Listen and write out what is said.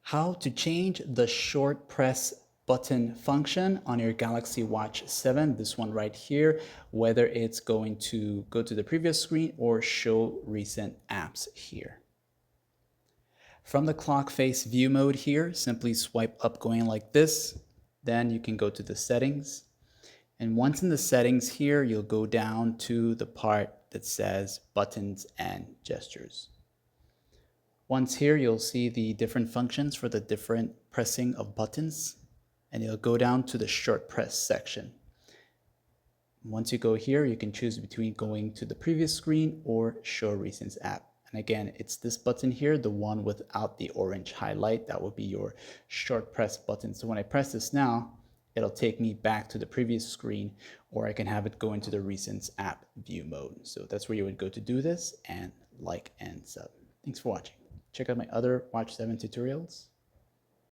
How to change the short press button function on your Galaxy Watch 7, this one right here, whether it's going to go to the previous screen or show recent apps here. From the clock face view mode here, simply swipe up going like this. Then you can go to the settings. And once in the settings here, you'll go down to the part that says buttons and gestures. Once here, you'll see the different functions for the different pressing of buttons, and you'll go down to the short press section. Once you go here, you can choose between going to the previous screen or show recent app. And again, it's this button here, the one without the orange highlight, that will be your short press button. So when I press this now, it'll take me back to the previous screen, or I can have it go into the recent app view mode. So that's where you would go to do this, and like and sub. Thanks for watching. Check out my other Watch 7 tutorials.